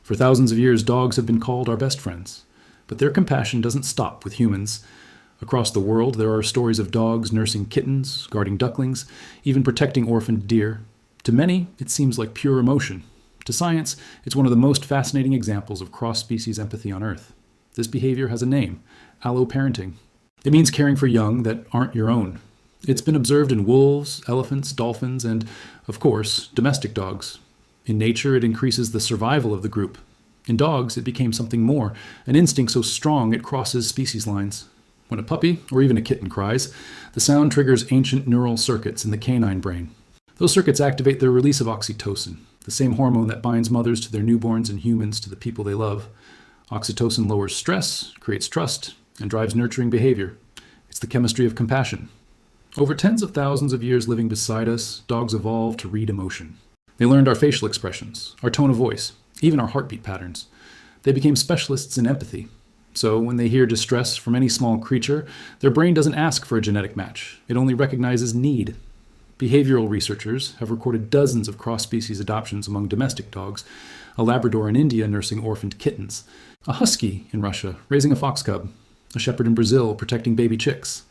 For thousands of years, dogs have been called our best friends. But their compassion doesn't stop with humans. Across the world, there are stories of dogs nursing kittens, guarding ducklings, even protecting orphaned deer. To many, it seems like pure emotion. To science, it's one of the most fascinating examples of cross-species empathy on Earth. This behavior has a name: alloparenting. It means caring for young that aren't your own. It's been observed in wolves, elephants, dolphins, and, of course, domestic dogs. In nature, it increases the survival of the group. In dogs, it became something more, an instinct so strong it crosses species lines. When a puppy, or even a kitten, cries, the sound triggers ancient neural circuits in the canine brain. Those circuits activate the release of oxytocin, the same hormone that binds mothers to their newborns and humans to the people they love. Oxytocin lowers stress, creates trust, and drives nurturing behavior. It's the chemistry of compassion. Over tens of thousands of years living beside us, dogs evolved to read emotion. They learned our facial expressions, our tone of voice, even our heartbeat patterns. They became specialists in empathy. So when they hear distress from any small creature, their brain doesn't ask for a genetic match. It only recognizes need. Behavioral researchers have recorded dozens of cross-species adoptions among domestic dogs, a Labrador in India nursing orphaned kittens, a husky in Russia raising a fox cub, a shepherd in Brazil protecting baby chicks.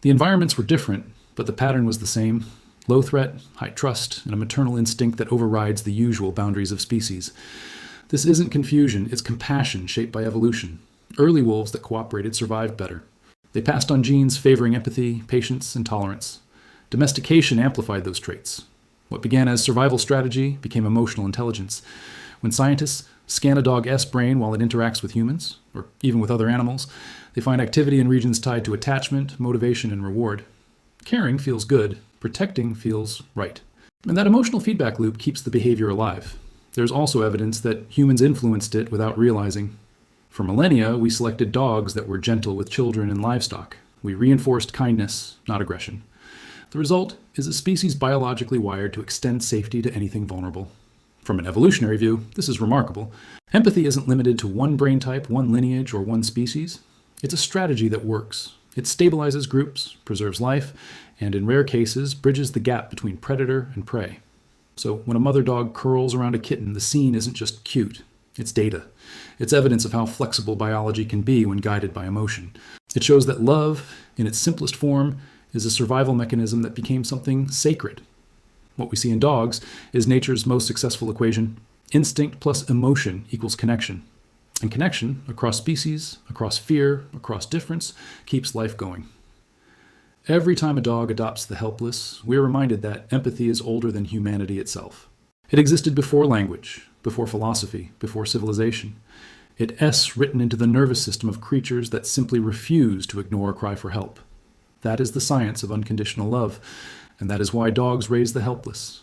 The environments were different, but the pattern was the same: low threat, high trust, and a maternal instinct that overrides the usual boundaries of species. This isn't confusion, it's compassion shaped by evolution. Early wolves that cooperated survived better. They passed on genes favoring empathy, patience, and tolerance. Domestication amplified those traits. What began as survival strategy became emotional intelligence. When scientists scan a dog's brain while it interacts with humans, or even with other animals, they find activity in regions tied to attachment, motivation, and reward. Caring feels good, protecting feels right. And that emotional feedback loop keeps the behavior alive. There's also evidence that humans influenced it without realizing. For millennia, we selected dogs that were gentle with children and livestock. We reinforced kindness, not aggression. The result is a species biologically wired to extend safety to anything vulnerable. From an evolutionary view, this is remarkable. Empathy isn't limited to one brain type, one lineage, or one species. It's a strategy that works. It stabilizes groups, preserves life, and in rare cases, bridges the gap between predator and prey. So when a mother dog curls around a kitten, the scene isn't just cute. It's data. It's evidence of how flexible biology can be when guided by emotion. It shows that love, in its simplest form, is a survival mechanism that became something sacred. What we see in dogs is nature's most successful equation: instinct plus emotion equals connection. And connection, across species, across fear, across difference, keeps life going. Every time a dog adopts the helpless, we are reminded that empathy is older than humanity itself. It existed before language, before philosophy, before civilization. It's written into the nervous system of creatures that simply refuse to ignore a cry for help. That is the science of unconditional love, and that is why dogs raise the helpless.